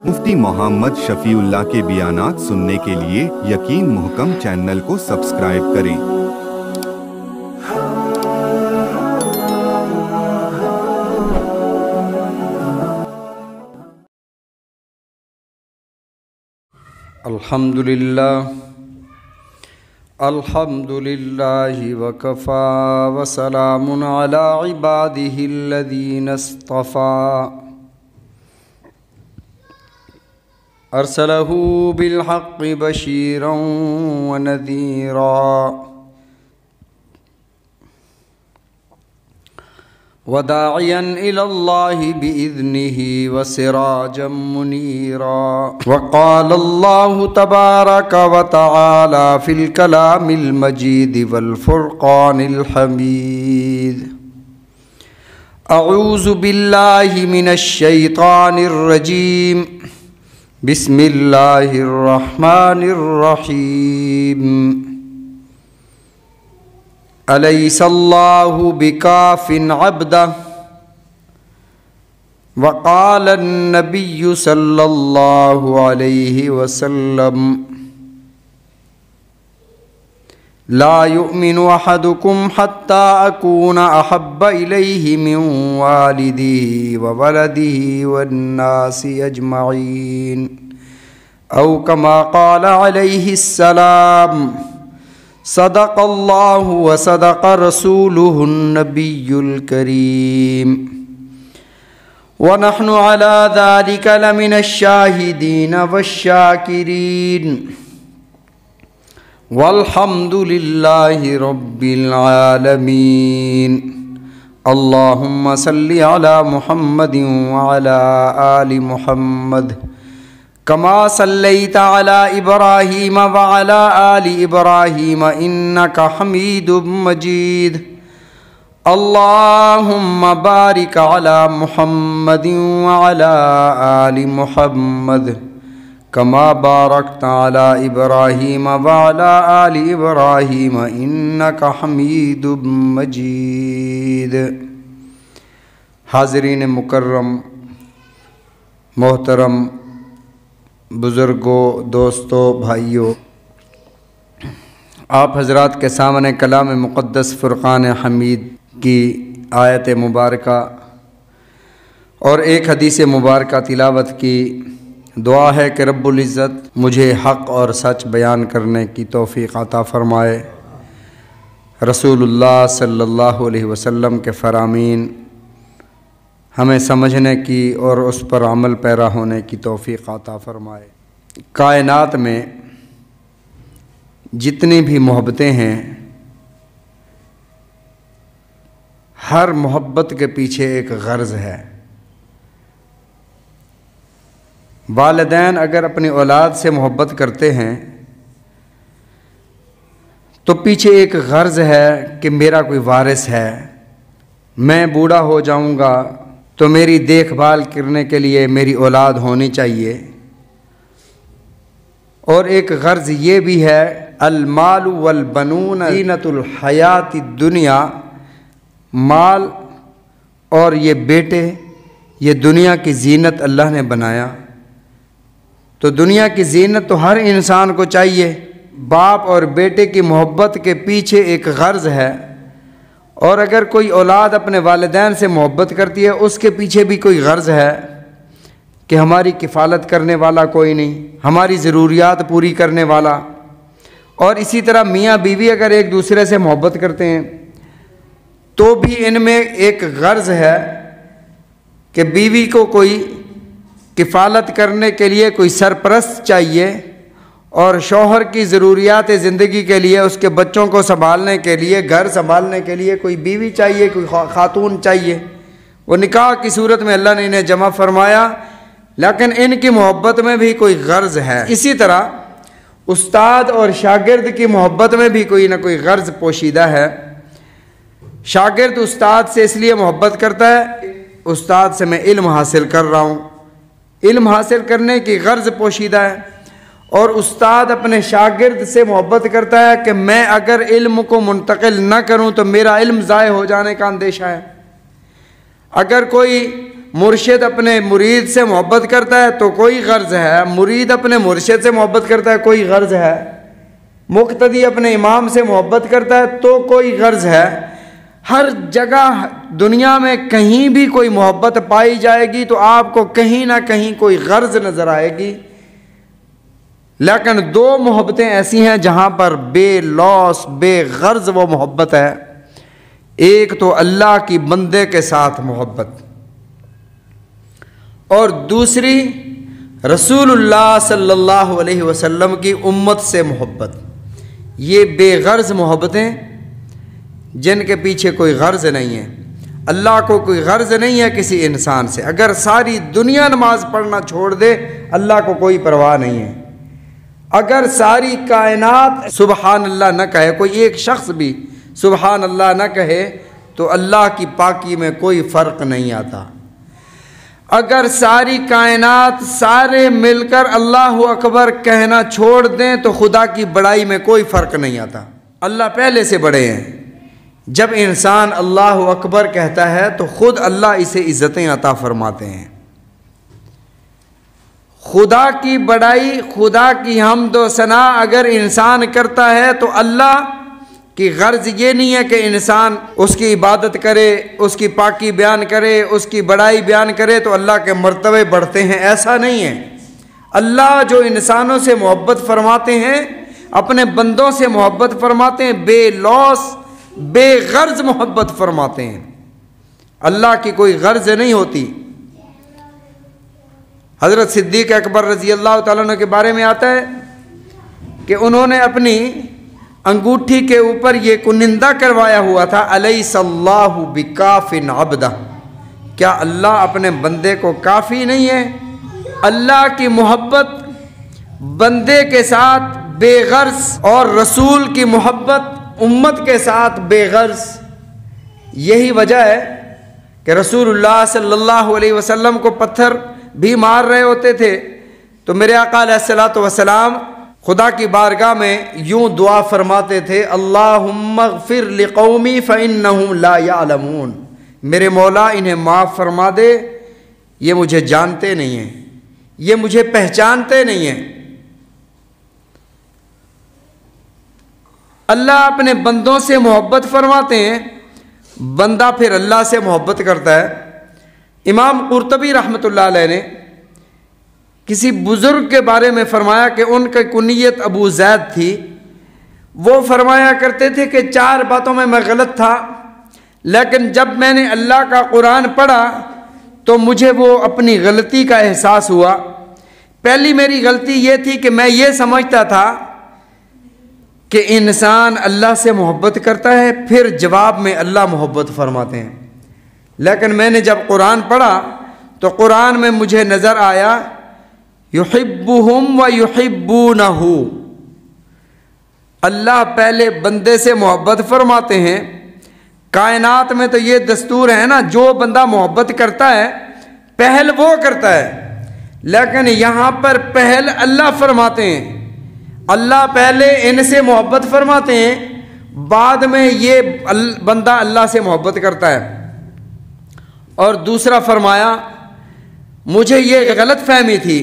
مفتی محمد شفیع اللہ کے بیانات سننے کے لیے یقین محکم چینل کو سبسکرائب کریں۔ الحمدللہ وکفا وسلام علی عباده الذین اصطفى ارسلہ بالحق بشیرا ونذیرا وداعیا الی اللہ بإذنہ وسراجا منیرا۔ وقال اللہ تبارک وتعالی فی الکلام المجید والفرقان الحمید۔ اعوذ باللہ من الشیطان الرجیم، بسم اللہ الرحمن الرحیم۔ الیس اللہ بکاف عبدہ، وقال النبی صلی اللہ علیہ وسلم لا یؤمن احدکم حتی اکون احب الیہ من والدہ وولدہ والناس اجمعین، او کما قال علیہ السلام۔ صدق اللہ وصدق رسولہ النبی الکریم، ونحن على ذلك لمن الشاہدین والشاکرین، والحمد للہ رب العالمین۔ اللہم صلی علی محمد وعلی آل محمد کما صلیت علی ابراہیم وعلی آل ابراہیم انک حمید مجید۔ اللہم بارک علی محمد وعلی آل محمد کما بارکت علی ابراہیم وعلی آل ابراہیم انک حمید مجید۔ حاضرین مکرم، محترم بزرگوں، دوستوں، بھائیوں، آپ حضرات کے سامنے کلام مقدس فرقان حمید کی آیت مبارکہ اور ایک حدیث مبارکہ تلاوت کی۔ دعا ہے کہ رب العزت مجھے حق اور سچ بیان کرنے کی توفیق عطا فرمائے، رسول اللہ صلی اللہ علیہ وسلم کے فرامین ہمیں سمجھنے کی اور اس پر عمل پیرا ہونے کی توفیق عطا فرمائے۔ کائنات میں جتنی بھی محبتیں ہیں، ہر محبت کے پیچھے ایک غرض ہے۔ والدین اگر اپنی اولاد سے محبت کرتے ہیں تو پیچھے ایک غرض ہے کہ میرا کوئی وارث ہے، میں بوڑھا ہو جاؤں گا تو میری دیکھ بھال کرنے کے لیے میری اولاد ہونی چاہیے۔ اور ایک غرض یہ بھی ہے، المال والبنون زینۃ الحیات الدنیا، مال اور یہ بیٹے یہ دنیا کی زینت اللہ نے بنایا، تو دنیا کی زینت تو ہر انسان کو چاہیے۔ باپ اور بیٹے کی محبت کے پیچھے ایک غرض ہے، اور اگر کوئی اولاد اپنے والدین سے محبت کرتی ہے اس کے پیچھے بھی کوئی غرض ہے کہ ہماری کفالت کرنے والا کوئی نہیں، ہماری ضروریات پوری کرنے والا۔ اور اسی طرح میاں بیوی اگر ایک دوسرے سے محبت کرتے ہیں تو بھی ان میں ایک غرض ہے کہ بیوی کو کوئی کفالت کرنے کے لیے کوئی سرپرست چاہیے، اور شوہر کی ضروریات زندگی کے لیے، اس کے بچوں کو سنبھالنے کے لیے، گھر سنبھالنے کے لیے کوئی بیوی چاہیے، کوئی خاتون چاہیے۔ وہ نکاح کی صورت میں اللہ نے انہیں جمع فرمایا، لیکن ان کی محبت میں بھی کوئی غرض ہے۔ اسی طرح استاد اور شاگرد کی محبت میں بھی کوئی نہ کوئی غرض پوشیدہ ہے۔ شاگرد استاد سے اس لیے محبت کرتا ہے، استاد سے میں علم حاصل کر رہا ہوں، علم حاصل کرنے کی غرض پوشیدہ ہے۔ اور استاد اپنے شاگرد سے محبت کرتا ہے کہ میں اگر علم کو منتقل نہ کروں تو میرا علم ضائع ہو جانے کا اندیشہ ہے۔ اگر کوئی مرشد اپنے مرید سے محبت کرتا ہے تو کوئی غرض ہے، مرید اپنے مرشد سے محبت کرتا ہے کوئی غرض ہے، مقتدی اپنے امام سے محبت کرتا ہے تو کوئی غرض ہے۔ ہر جگہ دنیا میں کہیں بھی کوئی محبت پائی جائے گی تو آپ کو کہیں نہ کہیں کوئی غرض نظر آئے گی، لیکن دو محبتیں ایسی ہیں جہاں پر بے لوث بے غرض وہ محبت ہے۔ ایک تو اللہ کی بندے کے ساتھ محبت، اور دوسری رسول اللہ صلی اللہ علیہ وسلم کی امت سے محبت۔ یہ بے غرض محبتیں جن کے پیچھے کوئی غرض نہیں ہے۔ اللہ کو کوئی غرض نہیں ہے کسی انسان سے۔ اگر ساری دنیا نماز پڑھنا چھوڑ دے اللہ کو کوئی پرواہ نہیں ہے۔ اگر ساری کائنات سبحان اللہ نہ کہے، کوئی ایک شخص بھی سبحان اللہ نہ کہے تو اللہ کی پاکی میں کوئی فرق نہیں آتا۔ اگر ساری کائنات سارے مل کر اللہ اکبر کہنا چھوڑ دیں تو خدا کی بڑائی میں کوئی فرق نہیں آتا۔ اللہ پہلے سے بڑے ہیں۔ جب انسان اللہ اکبر کہتا ہے تو خود اللہ اسے عزتیں عطا فرماتے ہیں۔ خدا کی بڑائی، خدا کی حمد و ثنا اگر انسان کرتا ہے تو اللہ کی غرض یہ نہیں ہے کہ انسان اس کی عبادت کرے، اس کی پاکی بیان کرے، اس کی بڑائی بیان کرے تو اللہ کے مرتبے بڑھتے ہیں، ایسا نہیں ہے۔ اللہ جو انسانوں سے محبت فرماتے ہیں، اپنے بندوں سے محبت فرماتے ہیں، بے لوث بے غرض محبت فرماتے ہیں۔ اللہ کی کوئی غرض نہیں ہوتی۔ حضرت صدیق اکبر رضی اللہ تعالیٰ عنہ کے بارے میں آتا ہے کہ انہوں نے اپنی انگوٹھی کے اوپر یہ کنندہ کروایا ہوا تھا، الیس اللہ بکاف عبدہ، کیا اللہ اپنے بندے کو کافی نہیں ہے؟ اللہ کی محبت بندے کے ساتھ بے غرض اور رسول کی محبت امت کے ساتھ بے غرض۔ یہی وجہ ہے کہ رسول اللہ صلی اللہ علیہ وسلم کو پتھر بھی مار رہے ہوتے تھے تو میرے آقا علیہ الصلوۃ والسلام خدا کی بارگاہ میں یوں دعا فرماتے تھے، اللہم اغفر لقومی فإنہم لا یعلمون، میرے مولا انہیں معاف فرما دے، یہ مجھے جانتے نہیں ہیں، یہ مجھے پہچانتے نہیں ہیں۔ اللہ اپنے بندوں سے محبت فرماتے ہیں، بندہ پھر اللہ سے محبت کرتا ہے۔ امام قرطبی رحمۃ اللہ علیہ نے کسی بزرگ کے بارے میں فرمایا کہ ان کی کنیت ابو زید تھی، وہ فرمایا کرتے تھے کہ 4 باتوں میں غلط تھا، لیکن جب میں نے اللہ کا قرآن پڑھا تو مجھے وہ اپنی غلطی کا احساس ہوا۔ پہلی میری غلطی یہ تھی کہ میں یہ سمجھتا تھا کہ انسان اللہ سے محبت کرتا ہے پھر جواب میں اللہ محبت فرماتے ہیں، لیکن میں نے جب قرآن پڑھا تو قرآن میں مجھے نظر آیا یحبہم و یحبونہ، اللہ پہلے بندے سے محبت فرماتے ہیں۔ کائنات میں تو یہ دستور ہے نا، جو بندہ محبت کرتا ہے پہل وہ کرتا ہے، لیکن یہاں پر پہل اللہ فرماتے ہیں۔ اللہ پہلے ان سے محبت فرماتے ہیں، بعد میں یہ بندہ اللہ سے محبت کرتا ہے۔ اور دوسرا فرمایا، مجھے یہ غلط فہمی تھی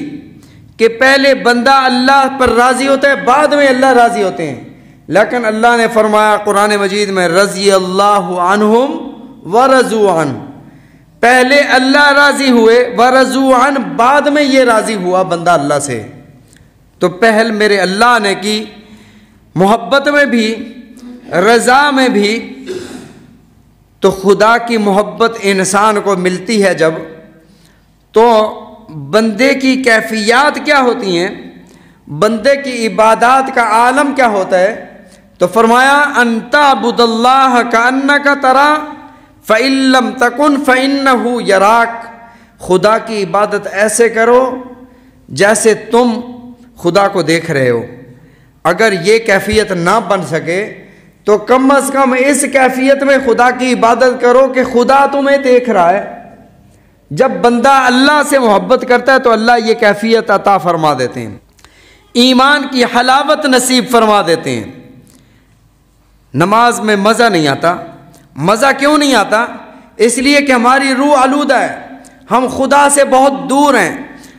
کہ پہلے بندہ اللہ پر راضی ہوتا ہے بعد میں اللہ راضی ہوتے ہیں، لیکن اللہ نے فرمایا قرآن مجید میں رضی اللہ عنہم ورضوا عنہ، پہلے اللہ راضی ہوئے ورضوا عنہ، بعد میں یہ راضی ہوا بندہ اللہ سے۔ تو پہل میرے اللہ نے کی، محبت میں بھی رضا میں بھی۔ تو خدا کی محبت انسان کو ملتی ہے جب، تو بندے کی کیفیات کیا ہوتی ہیں، بندے کی عبادات کا عالم کیا ہوتا ہے؟ تو فرمایا ان تعبد اللہ کأنک ترا فإن لم تکن فإنہ یراک، خدا کی عبادت ایسے کرو جیسے تم خدا کو دیکھ رہے ہو۔ اگر یہ کیفیت نہ بن سکے تو کم از کم اس کیفیت میں خدا کی عبادت کرو کہ خدا تمہیں دیکھ رہا ہے۔ جب بندہ اللہ سے محبت کرتا ہے تو اللہ یہ کیفیت عطا فرما دیتے ہیں، ایمان کی حلاوت نصیب فرما دیتے ہیں۔ نماز میں مزہ نہیں آتا، مزہ کیوں نہیں آتا؟ اس لیے کہ ہماری روح آلودہ ہے، ہم خدا سے بہت دور ہیں،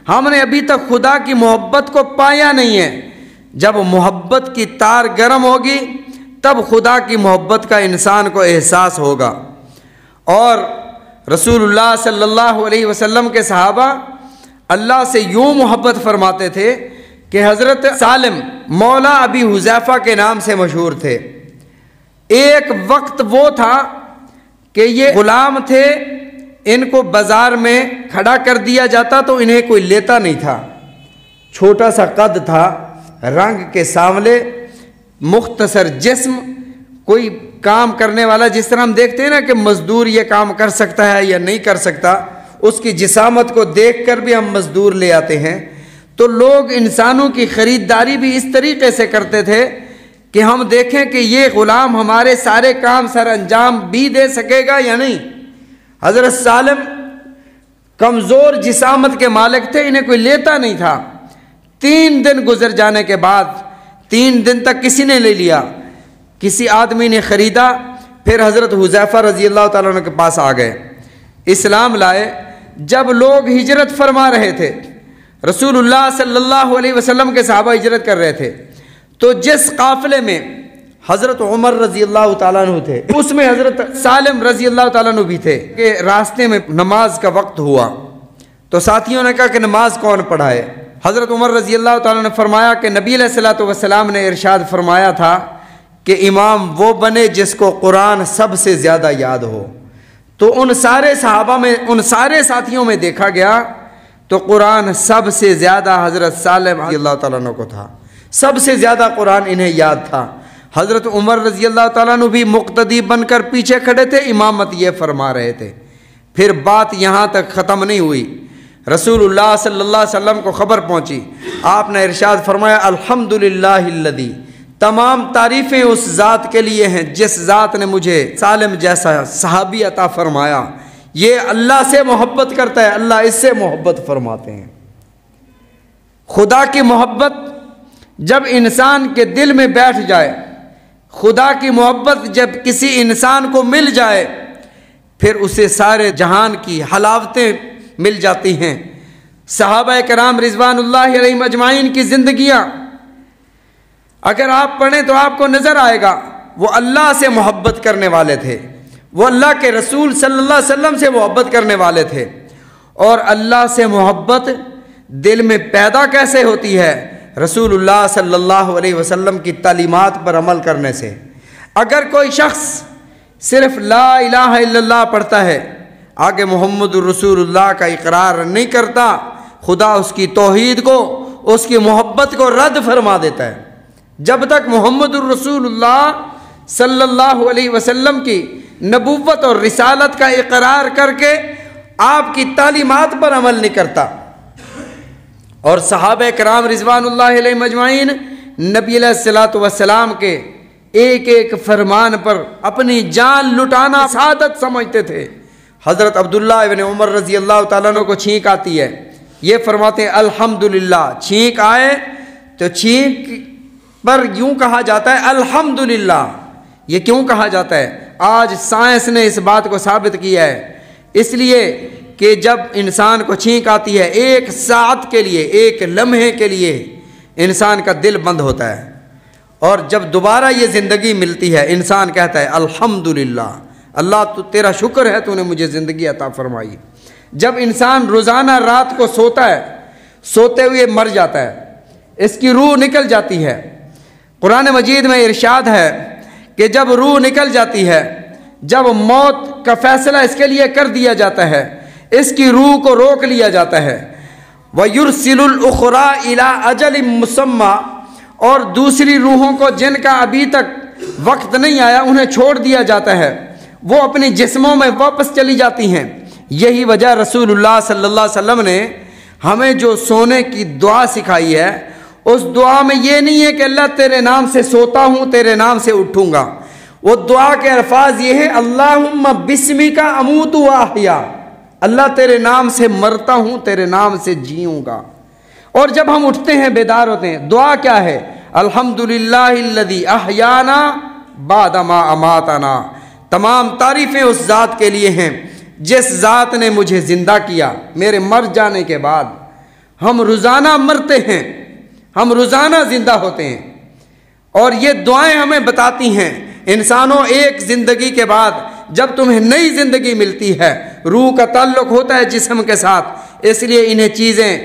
ہم نے ابھی تک خدا کی محبت کو پایا نہیں ہے۔ جب محبت کی تار گرم ہوگی تب خدا کی محبت کا انسان کو احساس ہوگا۔ اور رسول اللہ صلی اللہ علیہ وسلم کے صحابہ اللہ سے یوں محبت فرماتے تھے کہ حضرت سالم مولا ابی حذیفہ کے نام سے مشہور تھے۔ ایک وقت وہ تھا کہ یہ غلام تھے، ان کو بازار میں کھڑا کر دیا جاتا تو انہیں کوئی لیتا نہیں تھا۔ چھوٹا سا قد تھا، رنگ کے سانولے، مختصر جسم، کوئی کام کرنے والا، جس طرح ہم دیکھتے ہیں نا کہ مزدور یہ کام کر سکتا ہے یا نہیں کر سکتا، اس کی جسامت کو دیکھ کر بھی ہم مزدور لے آتے ہیں۔ تو لوگ انسانوں کی خریداری بھی اس طریقے سے کرتے تھے کہ ہم دیکھیں کہ یہ غلام ہمارے سارے کام سر انجام بھی دے سکے گا یا نہیں۔ حضرت سالم کمزور جسامت کے مالک تھے، انہیں کوئی لیتا نہیں تھا۔ 3 دن گزر جانے کے بعد، 3 دن تک کسی نے لے لیا، کسی آدمی نے خریدا، پھر حضرت حذیفہ رضی اللہ تعالیٰ عنہ کے پاس آ گئے، اسلام لائے۔ جب لوگ ہجرت فرما رہے تھے، رسول اللہ صلی اللہ علیہ وسلم کے صحابہ ہجرت کر رہے تھے، تو جس قافلے میں حضرت عمر رضی اللہ تعالیٰ عنہ تھے، اس میں حضرت سالم رضی اللہ تعالیٰ عنہ بھی تھے، کہ راستے میں نماز کا وقت ہوا تو ساتھیوں نے کہا کہ نماز کون پڑھائے؟ حضرت عمر رضی اللہ تعالیٰ نے فرمایا کہ نبی علیہ الصلوۃ والسلام نے ارشاد فرمایا تھا کہ امام وہ بنے جس کو قرآن سب سے زیادہ یاد ہو۔ تو ان سارے صحابہ میں، ان سارے ساتھیوں میں دیکھا گیا تو قرآن سب سے زیادہ حضرت سالم رضی اللہ تعالیٰ عنہ کو تھا، سب سے زیادہ قرآن انہیں یاد تھا۔ حضرت عمر رضی اللہ تعالیٰ عنہ بھی مقتدی بن کر پیچھے کھڑے تھے، امامت یہ فرما رہے تھے۔ پھر بات یہاں تک ختم نہیں ہوئی، رسول اللہ صلی اللہ علیہ وسلم کو خبر پہنچی، آپ نے ارشاد فرمایا الحمدللہ الذی، تمام تعریفیں اس ذات کے لیے ہیں جس ذات نے مجھے سالم جیسا صحابی عطا فرمایا۔ یہ اللہ سے محبت کرتا ہے، اللہ اس سے محبت فرماتے ہیں۔ خدا کی محبت جب انسان کے دل میں بیٹھ جائے، خدا کی محبت جب کسی انسان کو مل جائے، پھر اسے سارے جہان کی حلاوتیں مل جاتی ہیں۔ صحابہ کرام رضوان اللہ علیہم اجمعین کی زندگیاں اگر آپ پڑھیں تو آپ کو نظر آئے گا وہ اللہ سے محبت کرنے والے تھے، وہ اللہ کے رسول صلی اللہ علیہ وسلم سے محبت کرنے والے تھے۔ اور اللہ سے محبت دل میں پیدا کیسے ہوتی ہے؟ رسول اللہ صلی اللہ علیہ وسلم کی تعلیمات پر عمل کرنے سے۔ اگر کوئی شخص صرف لا الہ الا اللہ پڑھتا ہے، آگے محمد الرسول اللہ کا اقرار نہیں کرتا، خدا اس کی توحید کو، اس کی محبت کو رد فرما دیتا ہے۔ جب تک محمد الرسول اللہ صلی اللہ علیہ وسلم کی نبوت اور رسالت کا اقرار کر کے آپ کی تعلیمات پر عمل نہیں کرتا۔ اور صحابہ کرام رضوان اللہ علیہم اجمعین نبی علیہ الصلوۃ والسلام کے ایک ایک فرمان پر اپنی جان لٹانا سعادت سمجھتے تھے۔ حضرت عبداللہ ابن عمر رضی اللہ تعالیٰ عنہ کو چھینک آتی ہے، یہ فرماتے ہیں الحمدللہ، چھینک آئے تو چھینک پر یوں کہا جاتا ہے الحمدللہ۔ یہ کیوں کہا جاتا ہے؟ آج سائنس نے اس بات کو ثابت کیا ہے، اس لیے کہ جب انسان کو چھینک آتی ہے، ایک ساعت کے لیے، ایک لمحے کے لیے انسان کا دل بند ہوتا ہے، اور جب دوبارہ یہ زندگی ملتی ہے انسان کہتا ہے الحمدللہ، اللہ تو تیرا شکر ہے تو نے مجھے زندگی عطا فرمائی۔ جب انسان روزانہ رات کو سوتا ہے، سوتے ہوئے مر جاتا ہے، اس کی روح نکل جاتی ہے۔ قرآن مجید میں ارشاد ہے کہ جب روح نکل جاتی ہے، جب موت کا فیصلہ اس کے لیے کر دیا جاتا ہے، اس کی روح کو روک لیا جاتا ہے، وَيُرْسِلُ الْأُخْرَى إِلَىٰ أَجَلٍ مُّسَمًّى، اور دوسری روحوں کو جن کا ابھی تک وقت نہیں آیا انہیں چھوڑ دیا جاتا ہے، وہ اپنی جسموں میں واپس چلی جاتی ہیں۔ یہی وجہ رسول اللہ صلی اللہ علیہ وسلم نے ہمیں جو سونے کی دعا سکھائی ہے، اس دعا میں یہ نہیں ہے کہ اللہ تیرے نام سے سوتا ہوں، تیرے نام سے اٹھوں گا۔ وہ دعا کے الفاظ یہ ہے اللہم بسمک اموت و احیا، اللہ تیرے نام سے مرتا ہوں، تیرے نام سے جیوں گا۔ اور جب ہم اٹھتے ہیں، بیدار ہوتے ہیں، دعا کیا ہے؟ الحمدللہ الذی احیانا بعد ما اماتنا، تمام تعریفیں اس ذات کے لیے ہیں جس ذات نے مجھے زندہ کیا میرے مر جانے کے بعد۔ ہم روزانہ مرتے ہیں، ہم روزانہ زندہ ہوتے ہیں، اور یہ دعائیں ہمیں بتاتی ہیں انسانوں ایک زندگی کے بعد جب تمہیں نئی زندگی ملتی ہے، روح کا تعلق ہوتا ہے جسم کے ساتھ، اس لیے انہیں چیزیں،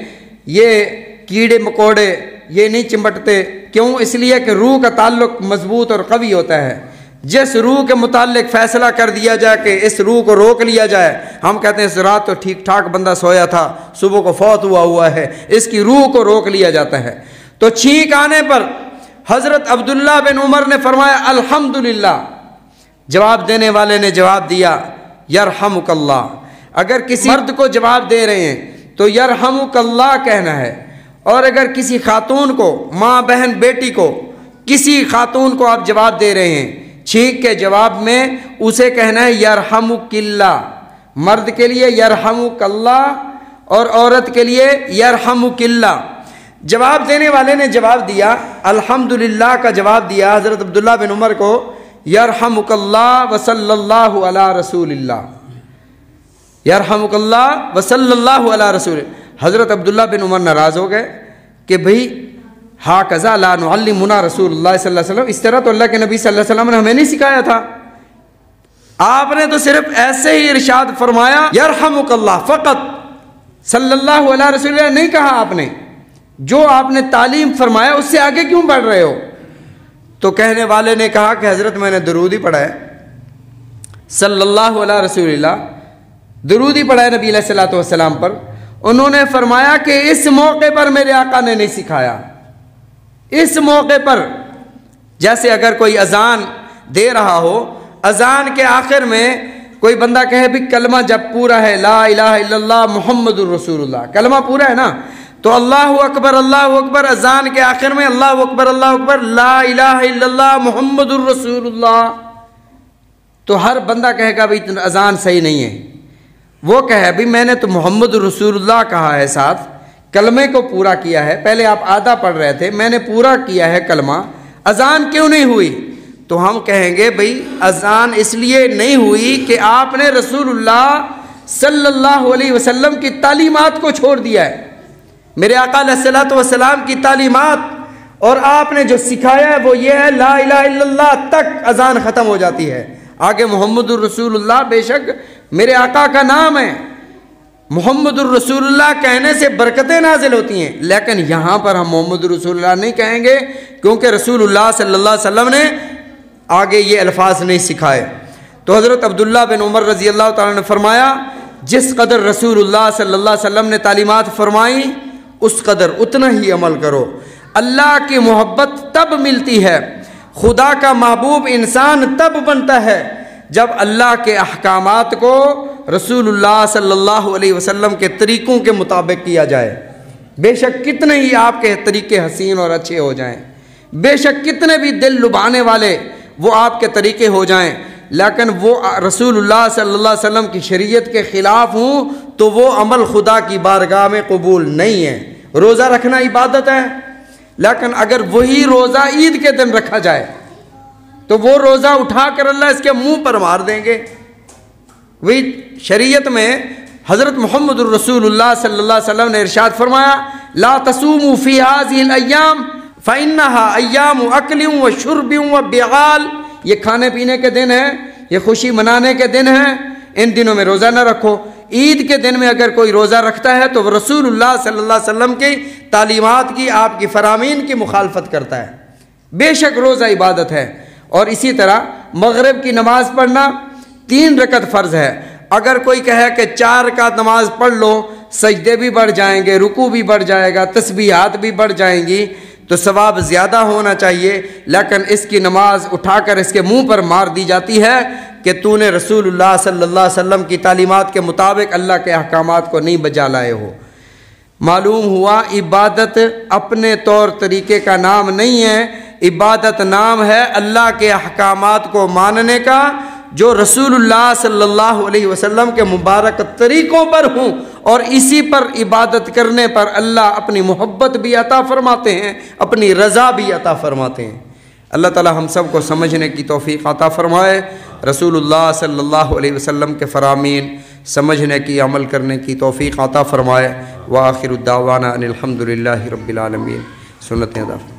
یہ کیڑے مکوڑے یہ نہیں چمٹتے، کیوں؟ اس لیے کہ روح کا تعلق مضبوط اور قوی ہوتا ہے۔ جس روح کے متعلق فیصلہ کر دیا جائے کہ اس روح کو روک لیا جائے، ہم کہتے ہیں اس رات تو ٹھیک ٹھاک بندہ سویا تھا، صبح کو فوت ہوا ہے، اس کی روح کو روک لیا جاتا ہے۔ تو چھینک آنے پر حضرت عبداللہ بن عمر نے فرمایا الحمدللہ، جواب دینے والے نے جواب دیا یرحمک اللہ۔ اگر کسی مرد کو جواب دے رہے ہیں تو یرحمک اللہ کہنا ہے، اور اگر کسی خاتون کو، ماں بہن بیٹی کو، کسی خاتون کو آپ جواب دے رہے ہیں چھینک کے جواب میں، اسے کہنا ہے یرحمک اللہ۔ مرد کے لیے یرحمک اللہ اور عورت کے لیے یرحمک اللہ۔ جواب دینے والے نے جواب دیا الحمدللہ کا جواب دیا حضرت عبداللہ بن عمر کو یرحمک اللہ وصلی اللہ علی رسول اللہ، یرحمک اللہ وصلی اللہ علی رسول۔ حضرت عبداللہ بن عمر ناراض ہو گئے کہ بھئی ہاکذا لا نعلمنا رسول اللہ صلی اللہ علیہ وسلم، اس طرح تو اللہ کے نبی صلی اللہ علیہ وسلم نے ہمیں نہیں سکھایا تھا، آپ نے تو صرف ایسے ہی ارشاد فرمایا یرحمک اللہ فقط، صلی اللہ علیہ رسول اللہ نہیں کہا آپ نے، جو آپ نے تعلیم فرمایا اس سے آگے کیوں بڑھ رہے ہو؟ تو کہنے والے نے کہا کہ حضرت میں نے درود ہی پڑھا ہے، صلی اللہ علیہ رسول اللہ، درود ہی پڑھا ہے نبی علیہ الصلوۃ والسلام پر۔ انہوں نے فرمایا کہ اس موقع پر میرے آقا نے نہیں سکھایا، اس موقع پر، جیسے اگر کوئی اذان دے رہا ہو، اذان کے آخر میں کوئی بندہ کہے بھی کلمہ جب پورا ہے لا الہ الا اللہ محمد الرسول اللہ، کلمہ پورا ہے نا، تو اللہ اکبر اذان کے آخر میں اللہ اکبر لا الہ الا اللہ محمد الرسول اللہ، تو ہر بندہ کہے گا بھی اذان صحیح نہیں ہے، وہ کہے بھی میں نے تو محمد الرسول اللہ کہا ہے، ساتھ کلمے کو پورا کیا ہے، پہلے آپ آدھا پڑھ رہے تھے، میں نے پورا کیا ہے کلمہ، اذان کیوں نہیں ہوئی؟ تو ہم کہیں گے بھئی اذان اس لیے نہیں ہوئی کہ آپ نے رسول اللہ صلی اللہ علیہ وسلم کی تعلیمات کو چھوڑ دیا ہے، میرے آقا علیہ الصلوۃ والسلام کی تعلیمات، اور آپ نے جو سکھایا ہے وہ یہ ہے لا الہ الا اللہ تک اذان ختم ہو جاتی ہے، آگے محمد الرسول اللہ بے شک میرے آقا کا نام ہے، محمد الرسول اللہ کہنے سے برکتیں نازل ہوتی ہیں، لیکن یہاں پر ہم محمد الرسول اللہ نہیں کہیں گے کیونکہ رسول اللہ صلی اللہ علیہ وسلم نے آگے یہ الفاظ نہیں سکھائے۔ تو حضرت عبداللہ بن عمر رضی اللہ تعالیٰ نے فرمایا جس قدر رسول اللہ صلی اللہ علیہ وسلم نے تعلیمات فرمائیں اس قدر اتنا ہی عمل کرو۔ اللہ کی محبت تب ملتی ہے، خدا کا محبوب انسان تب بنتا ہے جب اللہ کے احکامات کو رسول اللہ صلی اللہ علیہ وسلم کے طریقوں کے مطابق کیا جائے۔ بے شک کتنے ہی آپ کے طریقے حسین اور اچھے ہو جائیں، بے شک کتنے بھی دل لبھانے والے وہ آپ کے طریقے ہو جائیں، لیکن وہ رسول اللہ صلی اللہ علیہ وسلم کی شریعت کے خلاف ہوں تو وہ عمل خدا کی بارگاہ میں قبول نہیں ہے۔ روزہ رکھنا عبادت ہے، لیکن اگر وہی روزہ عید کے دن رکھا جائے تو وہ روزہ اٹھا کر اللہ اس کے منہ پر مار دیں گے۔ وہی شریعت میں حضرت محمد الرسول اللہ صلی اللہ علیہ وسلم نے ارشاد فرمایا لا تصوموا فی هذه الايام فانها ایام اکل و شرب و بیعال، یہ کھانے پینے کے دن ہیں، یہ خوشی منانے کے دن ہیں، ان دنوں میں روزہ نہ رکھو۔ عید کے دن میں اگر کوئی روزہ رکھتا ہے تو وہ رسول اللہ صلی اللہ علیہ وسلم کی تعلیمات کی، آپ کی فرامین کی مخالفت کرتا ہے۔ بے شک روزہ عبادت ہے، اور اسی طرح مغرب کی نماز پڑھنا 3 رکعت فرض ہے۔ اگر کوئی کہے کہ 4 رکعت نماز پڑھ لو، سجدے بھی بڑھ جائیں گے، رکوع بھی بڑھ جائے گا، تسبیحات بھی بڑھ جائیں گی، تو ثواب زیادہ ہونا چاہیے، لیکن اس کی نماز اٹھا کر اس کے منہ پر مار دی جاتی ہے کہ تو نے رسول اللہ صلی اللہ علیہ وسلم کی تعلیمات کے مطابق اللہ کے احکامات کو نہیں بجا لائے ہو۔ معلوم ہوا عبادت اپنے طور طریقے کا نام نہیں ہے، عبادت نام ہے اللہ کے احکامات کو ماننے کا جو رسول اللہ صلی اللہ علیہ وسلم کے مبارک طریقوں پر ہوں، اور اسی پر عبادت کرنے پر اللہ اپنی محبت بھی عطا فرماتے ہیں، اپنی رضا بھی عطا فرماتے ہیں۔ اللہ تعالی ہم سب کو سمجھنے کی توفیق عطا فرمائے، رسول اللہ صلی اللہ علیہ وسلم کے فرامین سمجھنے کی، عمل کرنے کی توفیق عطا فرمائے۔ وآخر الدعوانا ان الحمد للہ رب العالمین۔ سنتیں ادا۔